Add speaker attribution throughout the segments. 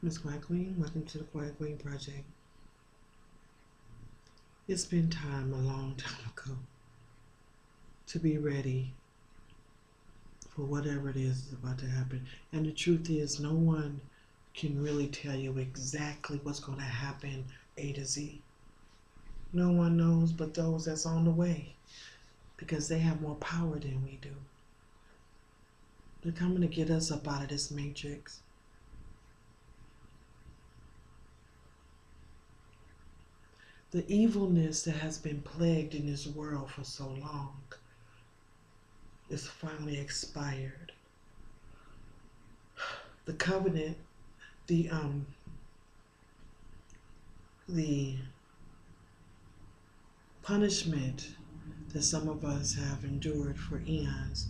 Speaker 1: Miss Quiet Queen, welcome to the Quiet Queen Project. It's been time a long time ago to be ready for whatever it is about to happen. And the truth is, no one can really tell you exactly what's going to happen A to Z. No one knows but those that's on the way, because they have more power than we do. They're coming to get us up out of this matrix. The evilness that has been plagued in this world for so long is finally expired. The covenant, the punishment that some of us have endured for eons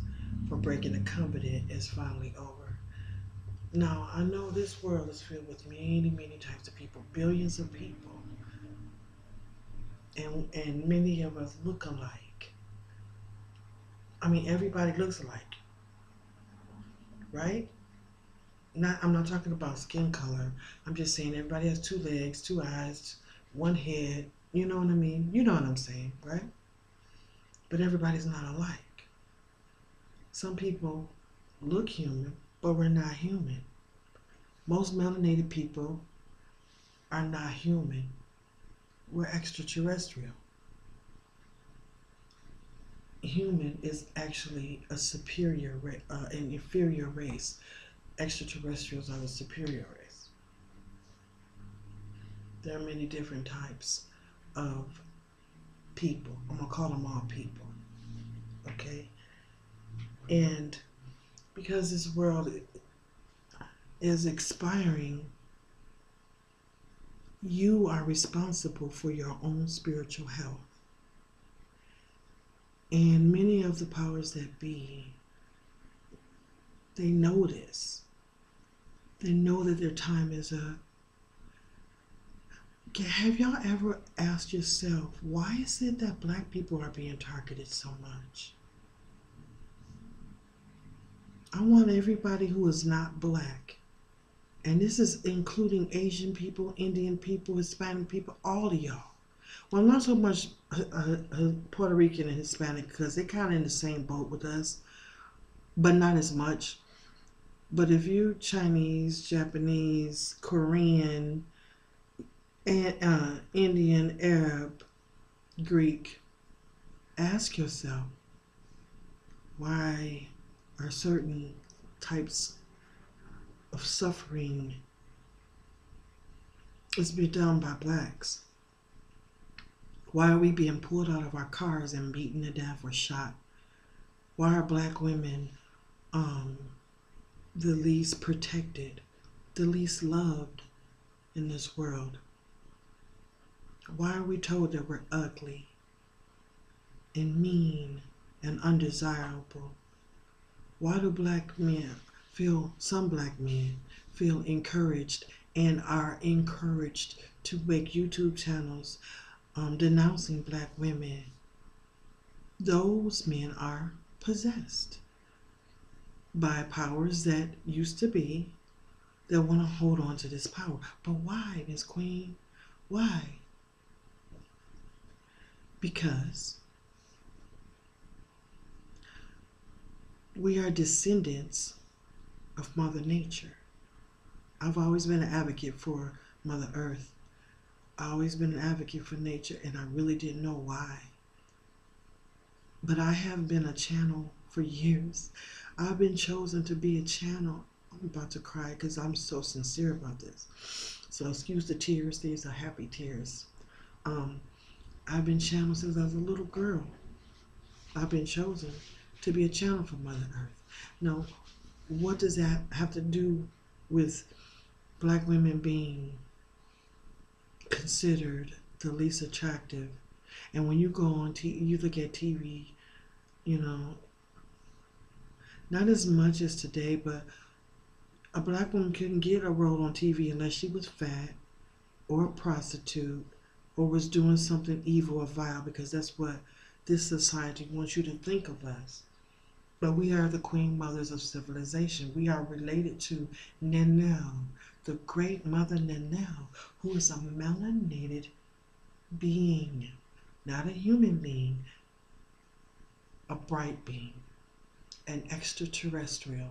Speaker 1: for breaking the covenant is finally over. Now, I know this world is filled with many, many types of people, billions of people. And many of us look alike. I mean, everybody looks alike, right? I'm not talking about skin color. I'm just saying everybody has 2 legs, 2 eyes, 1 head. You know what I mean? You know what I'm saying, right? But everybody's not alike. Some people look human, but we're not human. Most melanated people are not human. We're extraterrestrial. Human is actually a superior, an inferior race. Extraterrestrials are the superior race. There are many different types of people. I'm going to call them all people. Okay? And because this world is expiring, you are responsible for your own spiritual health. And many of the powers that be, they know this. They know that their time is up. Have y'all ever asked yourself, why is it that black people are being targeted so much? I want everybody who is not black, and this is including Asian people, Indian people, Hispanic people, all of y'all. Well, not so much Puerto Rican and Hispanic, because they're kind of in the same boat with us, but not as much. But if you're Chinese, Japanese, Korean, and Indian, Arab, Greek, ask yourself, why are certain types of suffering is being done by blacks? Why are we being pulled out of our cars and beaten to death or shot? Why are black women the least protected, the least loved in this world? Why are we told that we're ugly and mean and undesirable? Why do some black men feel encouraged and are encouraged to make YouTube channels denouncing black women? Those men are possessed by powers that used to be, that want to hold on to this power. But why, Miss Queen? Why? Because we are descendants of Mother Nature. I've always been an advocate for Mother Earth. I've always been an advocate for nature, and I really didn't know why. But I have been a channel for years. I've been chosen to be a channel. I'm about to cry because I'm so sincere about this. So excuse the tears. These are happy tears. I've been channeled since I was a little girl. I've been chosen to be a channel for Mother Earth. Now, what does that have to do with black women being considered the least attractive? And when you go on TV, you look at TV, you know, not as much as today, but a black woman couldn't get a role on TV unless she was fat or a prostitute or was doing something evil or vile, because that's what this society wants you to think of us. But we are the queen mothers of civilization. We are related to Nenel, the great Mother Nanelle, who is a melanated being, not a human being, a bright being, an extraterrestrial.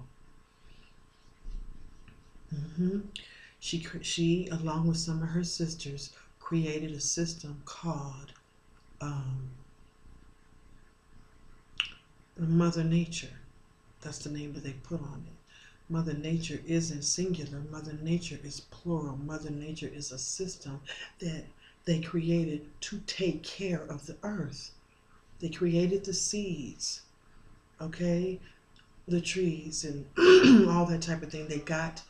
Speaker 1: She, along with some of her sisters, created a system called Mother Nature. That's the name that they put on it. Mother Nature isn't singular. Mother Nature is plural. Mother Nature is a system that they created to take care of the earth. They created the seeds, okay, the trees and all that type of thing. They got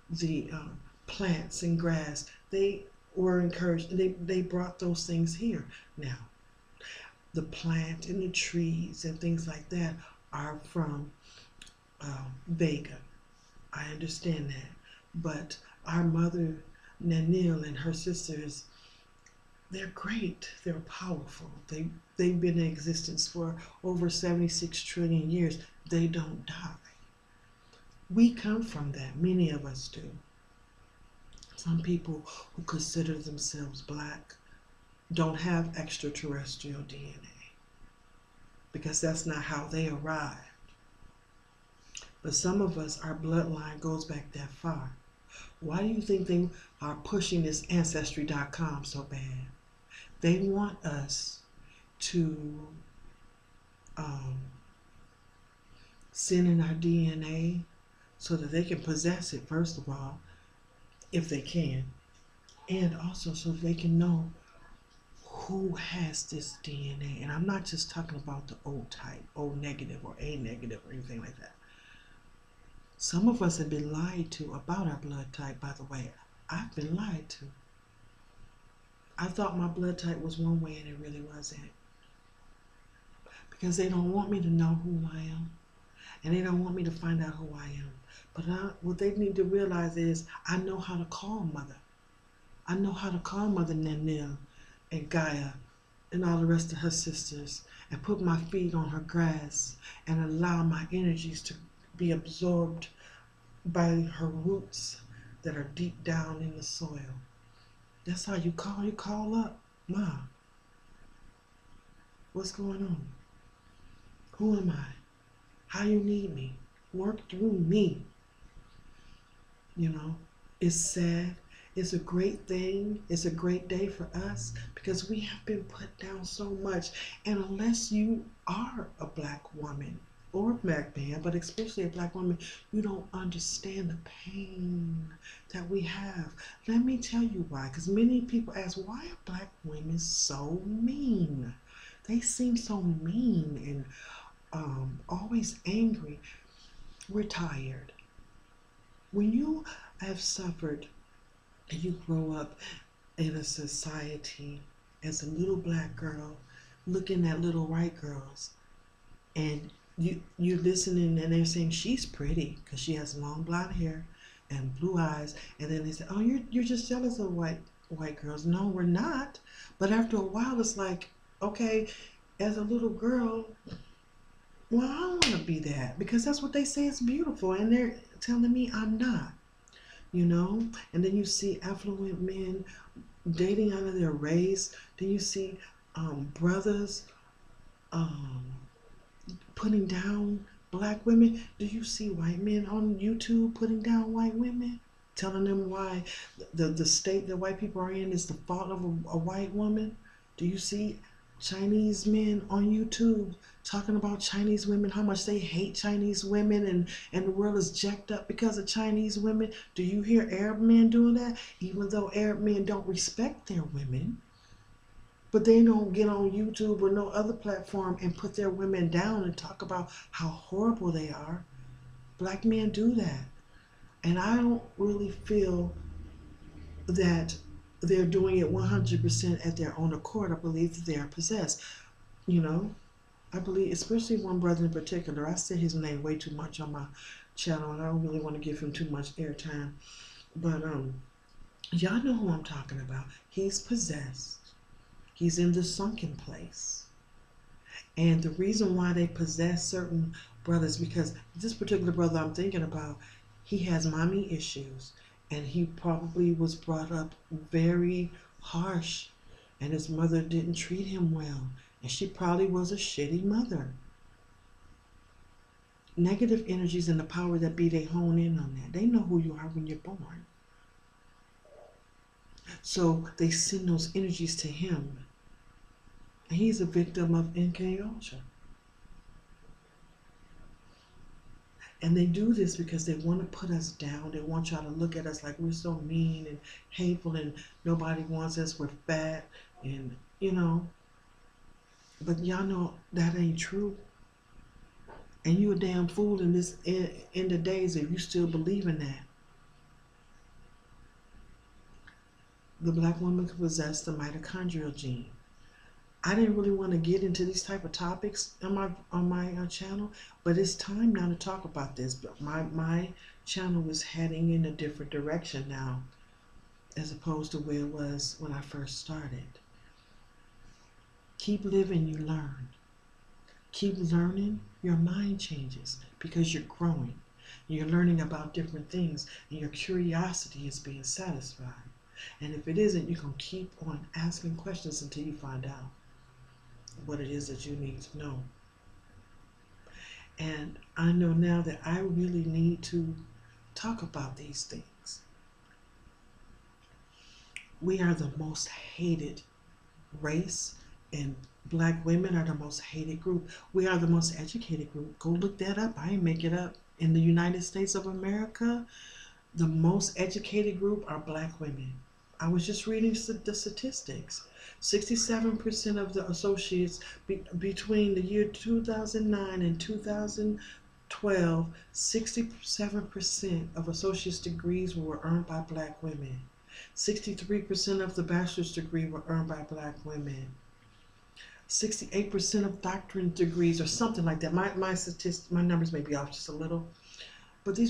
Speaker 1: the plants and grass. They were encouraged. They brought those things here. Now, the plant and the trees and things like that are from Vega. I understand that. But our mother, Nanille, and her sisters, they're great. They're powerful. They've been in existence for over 76 trillion years. They don't die. We come from that. Many of us do. Some people who consider themselves black don't have extraterrestrial DNA because that's not how they arrived. But some of us, our bloodline goes back that far. Why do you think they are pushing this Ancestry.com so bad? They want us to send in our DNA so that they can possess it, first of all, if they can, and also so they can know who has this DNA. And I'm not just talking about the O type, O negative or A negative or anything like that. Some of us have been lied to about our blood type, by the way. I've been lied to. I thought my blood type was one way and it really wasn't. Because they don't want me to know who I am. And they don't want me to find out who I am. But what they need to realize is I know how to call Mother. I know how to call Mother Nanille and Gaia and all the rest of her sisters and put my feet on her grass and allow my energies to be absorbed by her roots that are deep down in the soil. That's how you call. You call up, Ma. What's going on? Who am I? How you need me? Work through me. You know, it's sad. It's a great thing. It's a great day for us because we have been put down so much. And unless you are a black woman or a black man, but especially a black woman, you don't understand the pain that we have. Let me tell you why. Because many people ask, why are black women so mean? They seem so mean and always angry. We're tired. When you have suffered and you grow up in a society as a little black girl looking at little white girls, and you're listening and they're saying she's pretty because she has long blonde hair and blue eyes, and then they say, oh, you're just jealous of white girls. No, we're not. But after a while it's like, okay, as a little girl, well, I don't want to be that because that's what they say is beautiful, and they're telling me I'm not, you know. And then you see affluent men dating out of their race. Then you see brothers putting down black women. Do you see white men on YouTube putting down white women, telling them why the state that white people are in is the fault of a white woman? Do you see Chinese men on YouTube talking about Chinese women, how much they hate Chinese women, and the world is jacked up because of Chinese women? Do you hear Arab men doing that? Even though Arab men don't respect their women, but they don't get on YouTube or no other platform and put their women down and talk about how horrible they are. Black men do that. And I don't really feel that they're doing it 100% at their own accord. I believe that they are possessed. You know, I believe, especially one brother in particular, I say his name way too much on my channel and I don't really want to give him too much airtime. But y'all know who I'm talking about. He's possessed. He's in the sunken place. And the reason why they possess certain brothers, because this particular brother I'm thinking about, he has mommy issues. And he probably was brought up very harsh, and his mother didn't treat him well, and she probably was a shitty mother. Negative energies and the power that be, they hone in on that. They know who you are when you're born. So they send those energies to him. And he's a victim of MK Ultra. And they do this because they want to put us down. They want y'all to look at us like we're so mean and hateful and nobody wants us, we're fat, and But y'all know that ain't true. And you a damn fool in this end of days if you still believe in that. The black woman could possess the mitochondrial gene. I didn't really want to get into these type of topics on my channel, but it's time now to talk about this. But my channel is heading in a different direction now, as opposed to where it was when I first started. Keep living, you learn. Keep learning, your mind changes because you're growing. You're learning about different things, and your curiosity is being satisfied. And if it isn't, you can keep on asking questions until you find out what it is that you need to know. And I know now that I really need to talk about these things. We are the most hated race, and black women are the most hated group. We are the most educated group. Go look that up. I ain't make it up. In the United States of America, the most educated group are black women. I was just reading the statistics. 67% of the associates between the year 2009 and 2012, 67% of associate's degrees were earned by black women. 63% of the bachelor's degree were earned by black women. 68% of doctorate degrees, or something like that. My numbers may be off just a little, but they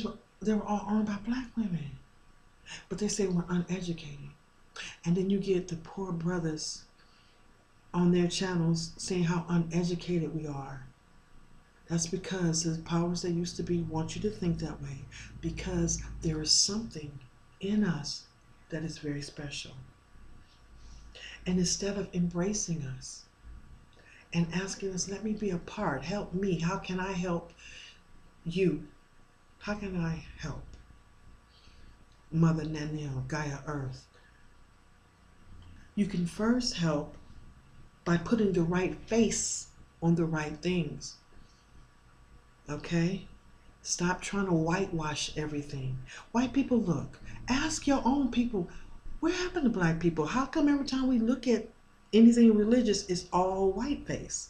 Speaker 1: were all earned by black women. But they say we're uneducated. And then you get the poor brothers on their channels saying how uneducated we are. That's because the powers that used to be want you to think that way, because there is something in us that is very special. And instead of embracing us and asking us, let me be a part, help me, how can I help you? How can I help Mother Nanil, Gaia Earth? You can first help by putting the right face on the right things. Okay? Stop trying to whitewash everything. White people, look, ask your own people, what happened to black people? How come every time we look at anything religious, it's all white face?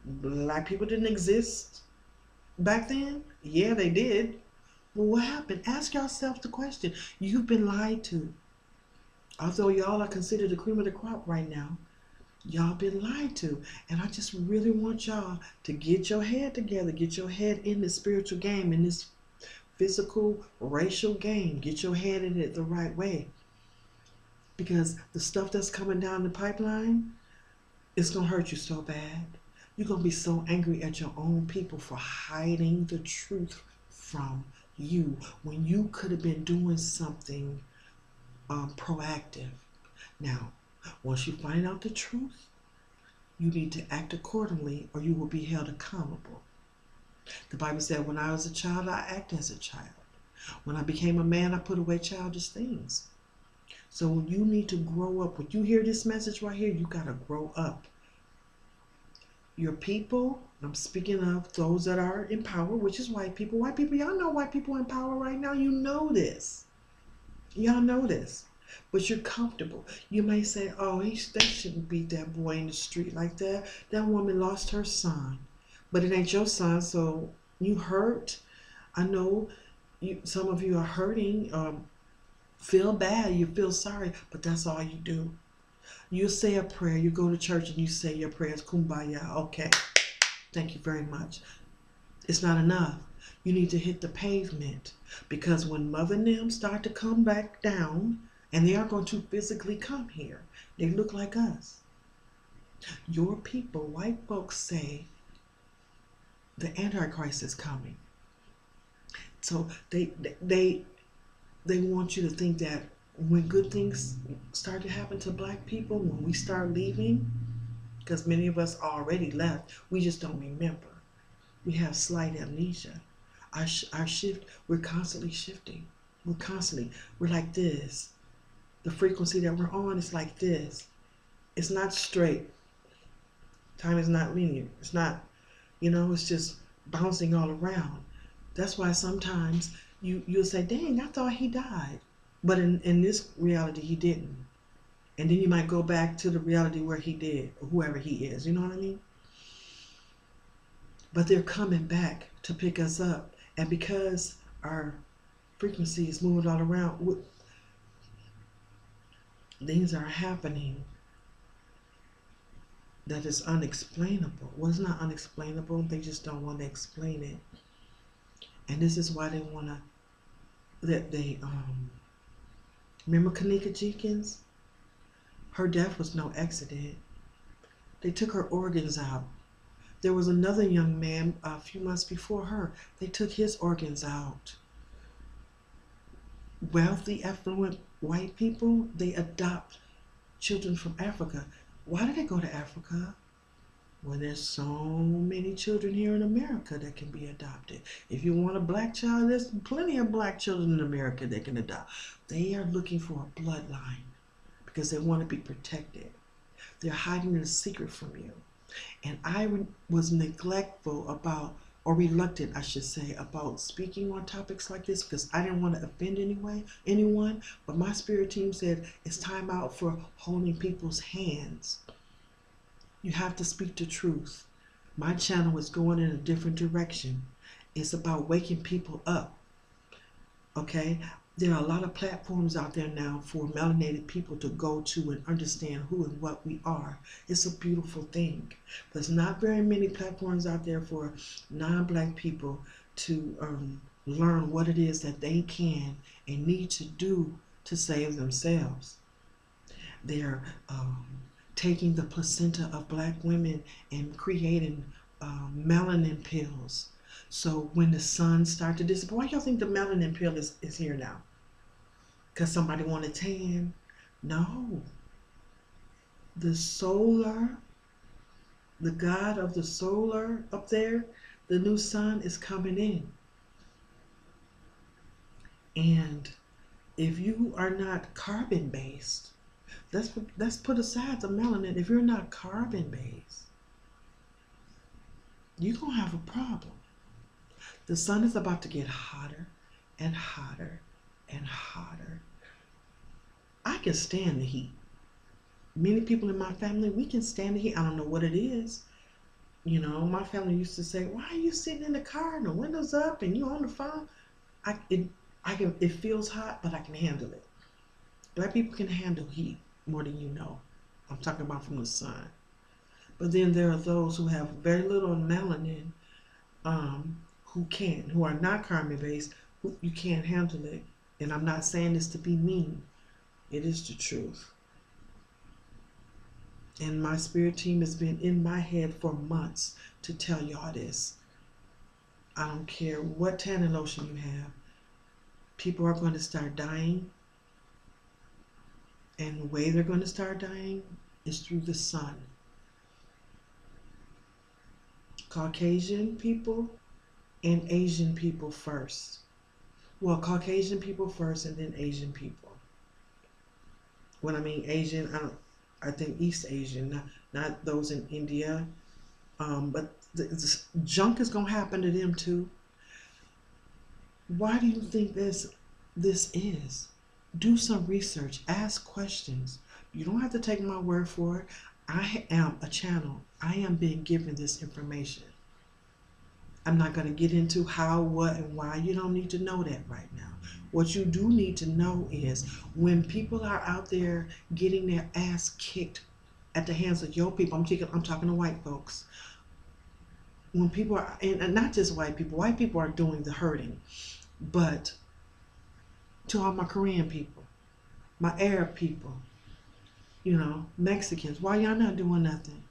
Speaker 1: Black people didn't exist back then? Yeah, they did. Well, what happened? Ask yourself the question. You've been lied to. Although y'all are considered the cream of the crop right now, y'all been lied to. And I just really want y'all to get your head together, get your head in this spiritual game, in this physical, racial game. Get your head in it the right way. Because the stuff that's coming down the pipeline, it's going to hurt you so bad. You're going to be so angry at your own people for hiding the truth from you when you could have been doing something proactive. Now, once you find out the truth, you need to act accordingly or you will be held accountable. The Bible said, when I was a child, I acted as a child. When I became a man, I put away childish things. So you need to grow up. When you hear this message right here, you got to grow up. Your people, I'm speaking of those that are in power, which is white people. White people, y'all know white people in power right now. You know this. Y'all know this. But you're comfortable. You may say, oh, they shouldn't beat that boy in the street like that. That woman lost her son. But it ain't your son, so you hurt. I know some of you are hurting, feel bad, you feel sorry, but that's all you do. You say a prayer, you go to church and you say your prayers, kumbaya, okay. Thank you very much. It's not enough. You need to hit the pavement, because when Mother and them start to come back down, and they are going to physically come here, they look like us. Your people, white folks, say the Antichrist is coming. So they They want you to think that when good things start to happen to black people, when we start leaving, because many of us already left, we just don't remember. We have slight amnesia. Our shift, we're constantly shifting. We're like this. The frequency that we're on is like this. It's not straight. Time is not linear. It's not, it's just bouncing all around. That's why sometimes you'll say, dang, I thought he died. But in this reality, he didn't. And then you might go back to the reality where he did, or whoever he is. You know what I mean? But they're coming back to pick us up. And because our frequency is moving all around, things are happening that is unexplainable. Well, it's not unexplainable. They just don't want to explain it. And this is why they want to, remember Kanika Jenkins? Her death was no accident. They took her organs out. There was another young man a few months before her. They took his organs out. Wealthy, affluent white people, they adopt children from Africa. Why do they go to Africa? Well, there's so many children here in America that can be adopted. If you want a black child, there's plenty of black children in America that can adopt. They are looking for a bloodline because they want to be protected. They're hiding a secret from you. And I was neglectful about, or reluctant, I should say, about speaking on topics like this because I didn't want to offend anyone. But my spirit team said it's time out for holding people's hands. You have to speak the truth. My channel is going in a different direction. It's about waking people up. Okay? There are a lot of platforms out there now for melanated people to go to and understand who and what we are. It's a beautiful thing. There's not very many platforms out there for non-black people to learn what it is that they can and need to do to save themselves. They're taking the placenta of black women and creating melanin pills. So when the sun starts to disappear, why y'all think the melanin pill is here now? Because somebody wanted tan? No. The solar, the god of the solar up there, the new sun is coming in. And if you are not carbon-based, let's put aside the melanin. If you're not carbon-based, you're going to have a problem. The sun is about to get hotter and hotter and hotter. I can stand the heat. Many people in my family, we can stand the heat. I don't know what it is. My family used to say, why are you sitting in the car and the windows up and you on the phone? It feels hot, but I can handle it. Black people can handle heat more than you know. I'm talking about from the sun. But then there are those who have very little melanin, who are not carbon-based, who you can't handle it. And I'm not saying this to be mean. It is the truth. And my spirit team has been in my head for months to tell y'all this. I don't care what tanning lotion you have. People are going to start dying. And the way they're going to start dying is through the sun. Caucasian people and Asian people first. Well, Caucasian people first and then Asian people. When I mean Asian, I think East Asian, not those in India. But the junk is going to happen to them too. Why do you think this is? Do some research. Ask questions. You don't have to take my word for it. I am a channel. I am being given this information. I'm not going to get into how, what, and why. You don't need to know that right now. What you do need to know is when people are out there getting their ass kicked at the hands of your people, I'm talking to white folks. When people are, and not just white people are doing the hurting, but to all my Korean people, my Arab people, Mexicans, why y'all not doing nothing?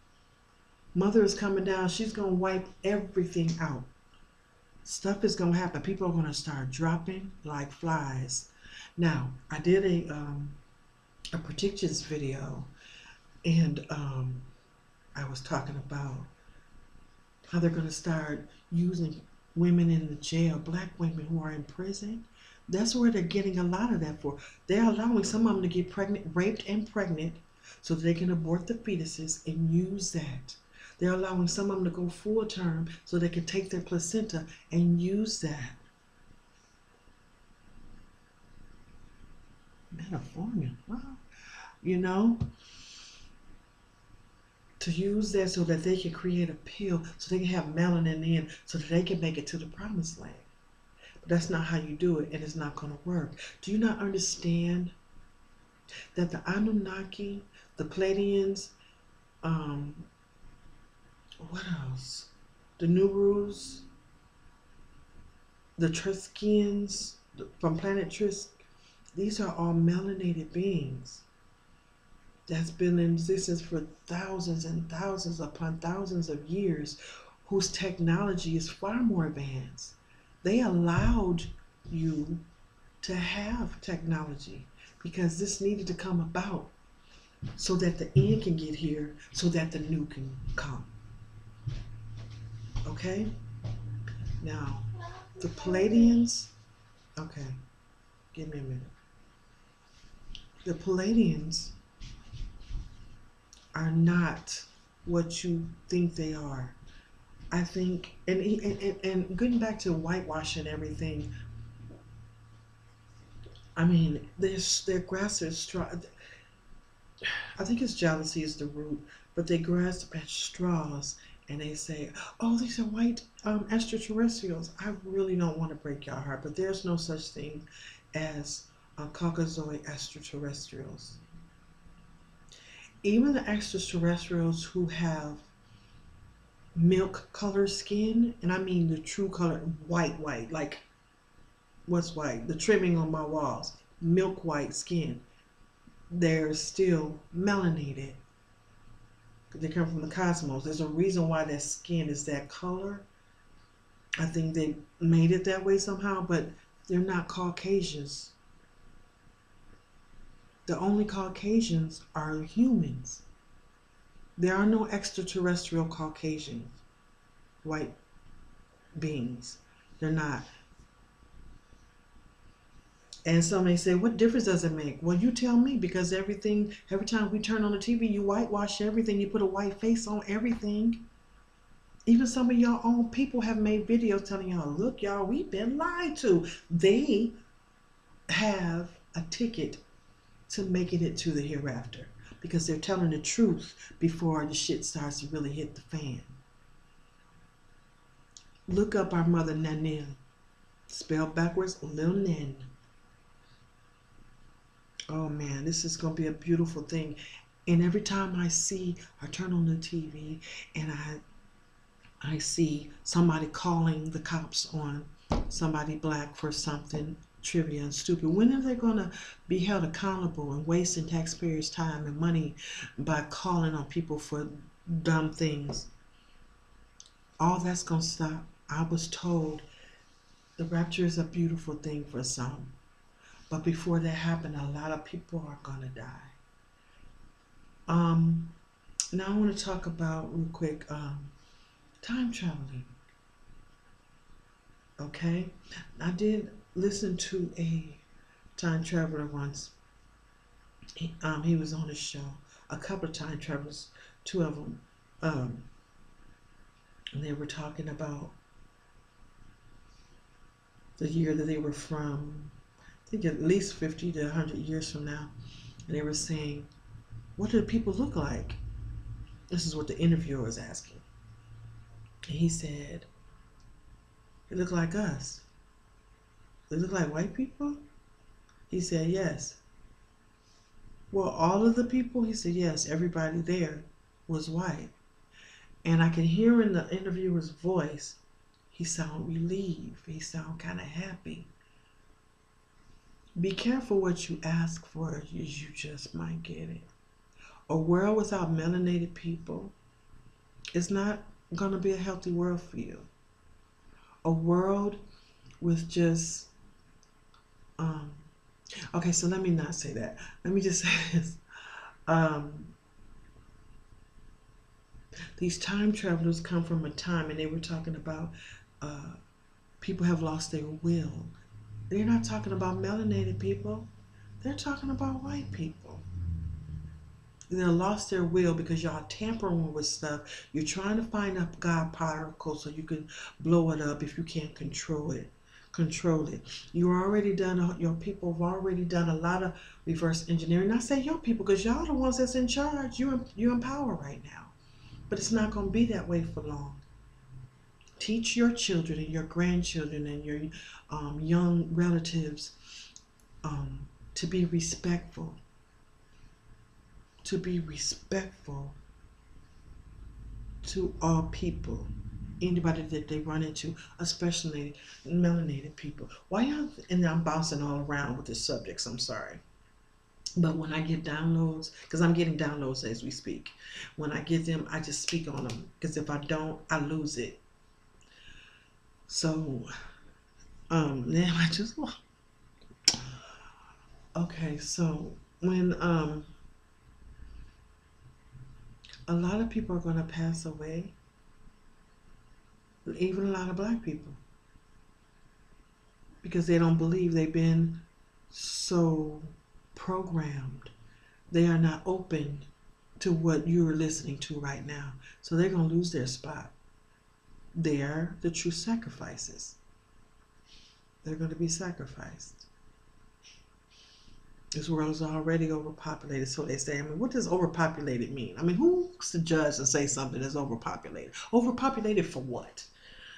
Speaker 1: Mother is coming down. She's going to wipe everything out. Stuff is going to happen. People are going to start dropping like flies. Now, I did a predictions video, and I was talking about how they're going to start using women in the jail, black women who are in prison. That's where they're getting a lot of that for. They're allowing some of them to get pregnant, raped and pregnant, so that they can abort the fetuses and use that. They're allowing some of them to go full term so they can take their placenta and use that. Metformin, wow. You know, to use that so that they can create a pill so they can have melanin in so that they can make it to the promised land. But that's not how you do it, and it's not going to work. Do you not understand that the Anunnaki, the Pleiadians, what else? The Nurus, the Triskians from planet Trisk, these are all melanated beings that's been in existence for thousands and thousands upon thousands of years, whose technology is far more advanced. They allowed you to have technology because this needed to come about so that the end can get here, so that the new can come. Okay? Now, the Pleiadians, okay, give me a minute. The Pleiadians are not what you think they are. I think, and getting back to whitewashing and everything, I mean, their grasp at straw. I think it's jealousy is the root, but they grasp at straws and they say, "Oh, these are white extraterrestrials." I really don't want to break your heart, but there's no such thing as Caucasian extraterrestrials. Even the extraterrestrials who have milk color skin, and I mean the true color, white, like what's white? The trimming on my walls, milk white skin. They're still melanated. They come from the cosmos. There's a reason why their skin is that color. I think they made it that way somehow, but they're not Caucasians. The only Caucasians are humans. There are no extraterrestrial Caucasians, white beings. They're not. And some may say, what difference does it make? Well, you tell me, because every time we turn on the TV, you whitewash everything. You put a white face on everything. Even some of y'all own people have made videos telling y'all, look, y'all, we've been lied to. They have a ticket to making it to the hereafter because they're telling the truth before the shit starts to really hit the fan. Look up our mother Nanil, spelled backwards, Lil Nin. Oh man, this is going to be a beautiful thing. And every time I turn on the TV and I see somebody calling the cops on somebody black for something trivial and stupid, when are they going to be held accountable and wasting taxpayers' time and money by calling on people for dumb things? All that's going to stop. I was told the rapture is a beautiful thing for some, but before that happens, a lot of people are going to die. Now I want to talk about real quick time traveling. Okay, I did listen to a time traveler once. He was on a show. A couple of time travelers, two of them, and they were talking about the year that they were from. I think at least 50 to 100 years from now. And they were saying, what do the people look like? This is what the interviewer was asking. And he said, they look like us. They look like white people? He said, yes. Well, all of the people? He said, yes, everybody there was white. And I could hear in the interviewer's voice, he sounded relieved. He sounded kind of happy. Be careful what you ask for, as you just might get it. A world without melanated people is not going to be a healthy world for you. A world with just Okay, so let me not say that. Let me just say this. Um, these time travelers come from a time, and they were talking about uh, people have lost their will. They're not talking about melanated people. They're talking about white people. They lost their will because y'all tampering with stuff. You're trying to find a God particle so you can blow it up if you can't control it. Control it. You already done. Your people have already done a lot of reverse engineering. I say your people because y'all the ones that's in charge. You in power right now, but it's not going to be that way for long. Teach your children and your grandchildren and your young relatives um, to be respectful. To be respectful to all people, anybody that they run into, especially melanated people. Why y'all? And I'm bouncing all around with the subjects. I'm sorry, but when I get downloads, because I'm getting downloads as we speak, when I get them, I just speak on them. Because if I don't, I lose it. So, now I just okay. So when a lot of people are going to pass away, even a lot of black people, because they don't believe they've been so programmed. They are not open to what you're listening to right now. So they're going to lose their spot. They're the true sacrifices. They're going to be sacrificed. This world is already overpopulated, so they say. I mean, what does overpopulated mean? I mean, who's to judge and say something is overpopulated? Overpopulated for what?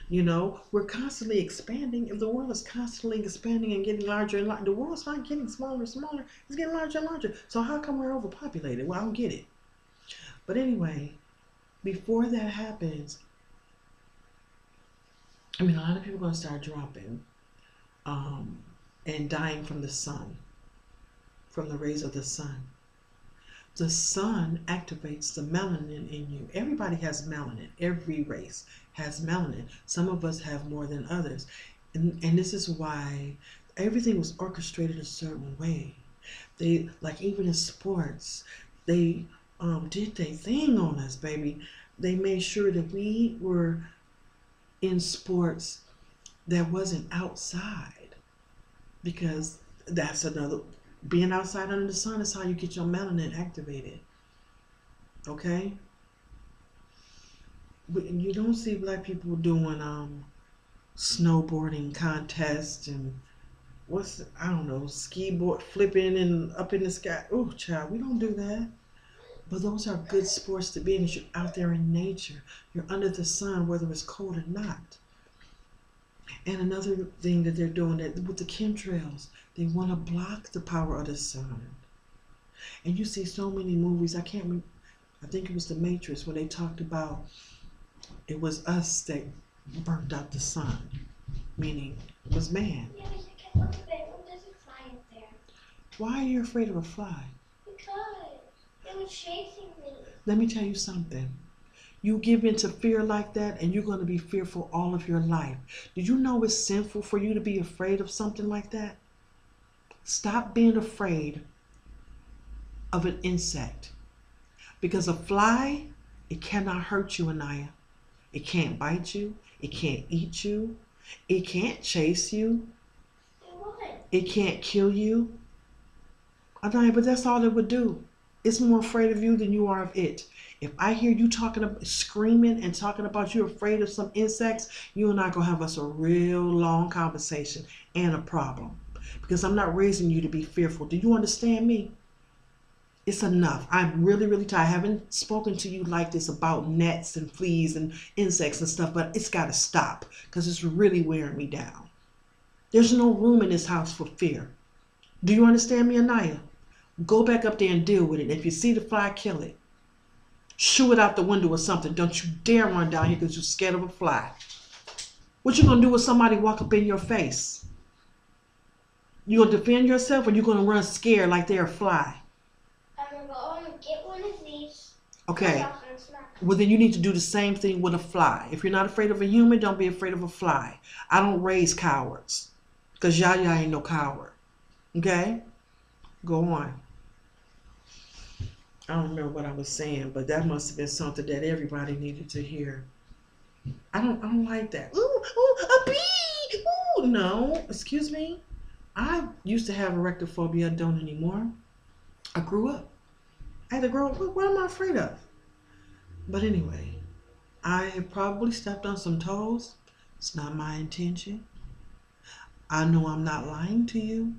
Speaker 1: You know, we're constantly expanding. If the world is constantly expanding and getting larger and larger, the world's not getting smaller and smaller. It's getting larger and larger. So how come we're overpopulated? Well, I don't get it. But anyway, before that happens, I mean, a lot of people are going to start dropping and dying from the sun, from the rays of the sun. The sun activates the melanin in you. Everybody has melanin. Every race has melanin. Some of us have more than others. And this is why everything was orchestrated a certain way. They, like even in sports, they did their thing on us, baby. They made sure that we were in sports that wasn't outside, because that's another, being outside under the sun is how you get your melanin activated. Okay? But you don't see black people doing snowboarding contests and I don't know, ski board flipping and up in the sky. Oh, child, we don't do that. But those are good sports to be in. You're out there in nature. You're under the sun, whether it's cold or not. And another thing that they're doing that with the chemtrails, they want to block the power of the sun. And you see so many movies. I think it was The Matrix, where they talked about it was us that burnt out the sun, meaning it was man.
Speaker 2: Yeah, but you can't look at it. There's a fly up there.
Speaker 1: Why are you afraid of a fly?
Speaker 2: Because it was chasing me.
Speaker 1: Let me tell you something. You give into fear like that, and you're going to be fearful all of your life. Did you know it's sinful for you to be afraid of something like that? Stop being afraid of an insect. Because a fly, it cannot hurt you, Anaya. It can't bite you. It can't eat you. It can't chase you. It can't kill you. Anaya, but that's all it would do. It's more afraid of you than you are of it. If I hear you screaming and talking about you're afraid of some insects, you and I are going to have us a real long conversation and a problem. Because I'm not raising you to be fearful. Do you understand me? It's enough. I'm really, really tired. I haven't spoken to you like this about gnats and fleas and insects and stuff, but it's got to stop because it's really wearing me down. There's no room in this house for fear. Do you understand me, Anaya? Go back up there and deal with it. If you see the fly, kill it. Shoo it out the window or something. Don't you dare run down here because you're scared of a fly. What you going to do if somebody walk up in your face? You going to defend yourself, or you going to run scared like they're a fly?
Speaker 2: I'm going to go and get one of these.
Speaker 1: Okay. Well, then you need to do the same thing with a fly. If you're not afraid of a human, don't be afraid of a fly. I don't raise cowards because Yaya ain't no coward. Okay? Go on. I don't remember what I was saying, but that must have been something that everybody needed to hear. I don't like that. Ooh, ooh, a bee! Ooh, no, excuse me. I used to have erectophobia. I don't anymore. I grew up. I had to grow up. What am I afraid of? But anyway, I have probably stepped on some toes. It's not my intention. I know I'm not lying to you.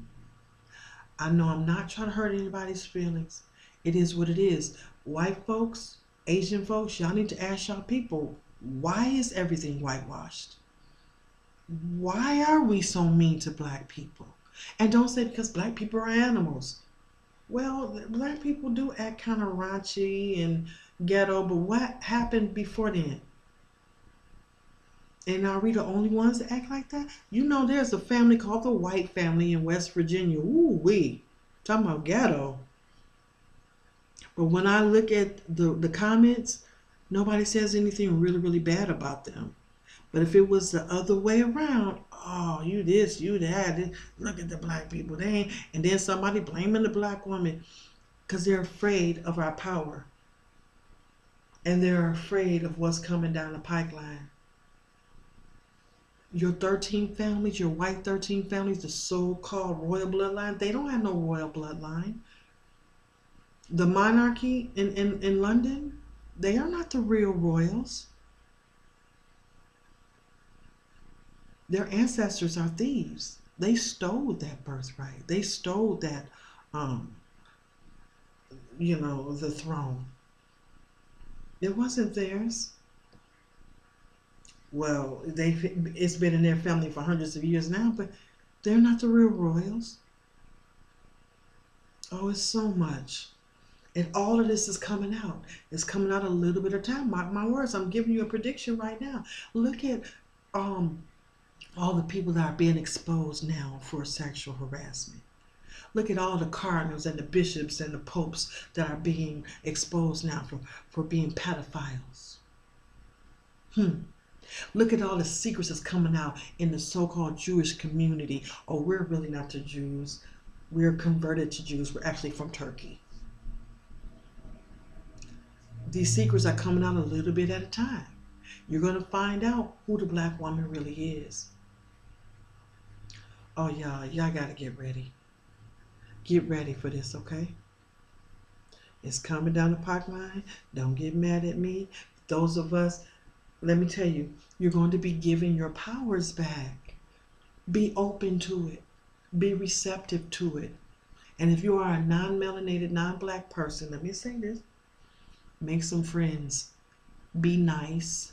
Speaker 1: I know I'm not trying to hurt anybody's feelings. It is what it is. White folks, Asian folks, y'all need to ask y'all people, why is everything whitewashed? Why are we so mean to black people? And don't say because black people are animals. Well, black people do act kind of raunchy and ghetto, but what happened before then? And are we the only ones that act like that? You know, there's a family called the White family in West Virginia. Ooh, wee. Talking about ghetto. But when I look at the comments, nobody says anything really, really bad about them. But if it was the other way around, oh, you this, you that, look at the black people, they ain't, and then somebody blaming the black woman because they're afraid of our power. And they're afraid of what's coming down the pipeline. Your 13 families, your white 13 families, the so-called royal bloodline, they don't have no royal bloodline. The monarchy in London, they are not the real royals. Their ancestors are thieves. They stole that birthright. They stole that, the throne. It wasn't theirs. Well, it's been in their family for hundreds of years now, but they're not the real royals. Oh, it's so much. And all of this is coming out. It's coming out a little bit of time. My words, I'm giving you a prediction right now. Look at all the people that are being exposed now for sexual harassment. Look at all the cardinals and the bishops and the popes that are being exposed now for being pedophiles. Look at all the secrets that's coming out in the so-called Jewish community. Oh, we're really not the Jews. We're converted to Jews. We're actually from Turkey. These secrets are coming out a little bit at a time. You're going to find out who the black woman really is. Oh, y'all got to get ready. Get ready for this, okay? It's coming down the pipeline. Don't get mad at me. Those of us, let me tell you, you're going to be giving your powers back. Be open to it. Be receptive to it. And if you are a non-melanated, non-black person, let me say this. Make some friends. Be nice.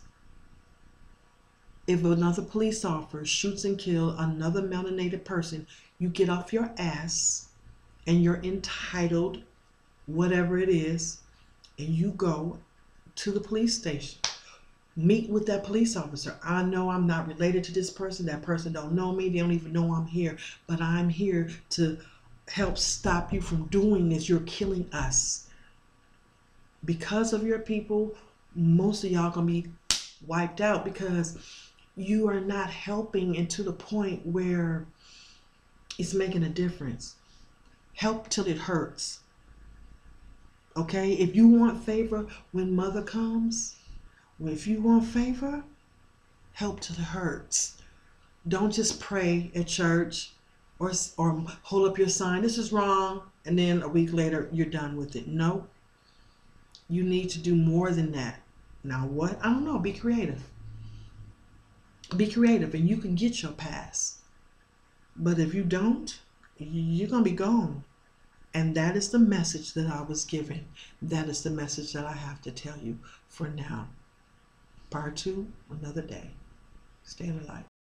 Speaker 1: If another police officer shoots and kills another melanated person, you get off your ass and you're entitled, whatever it is, and you go to the police station. Meet with that police officer. I know I'm not related to this person. That person don't know me. They don't even know I'm here. But I'm here to help stop you from doing this. You're killing us. Because of your people, most of y'all gonna be wiped out because you are not helping, and to the point where it's making a difference. Help till it hurts. Okay? If you want favor when mother comes, if you want favor, help till it hurts. Don't just pray at church or hold up your sign, this is wrong, and then a week later you're done with it. No. You need to do more than that. Now what? I don't know. Be creative. Be creative and you can get your pass. But if you don't, you're going to be gone. And that is the message that I was given. That is the message that I have to tell you for now. Part 2, another day. Stay in the light.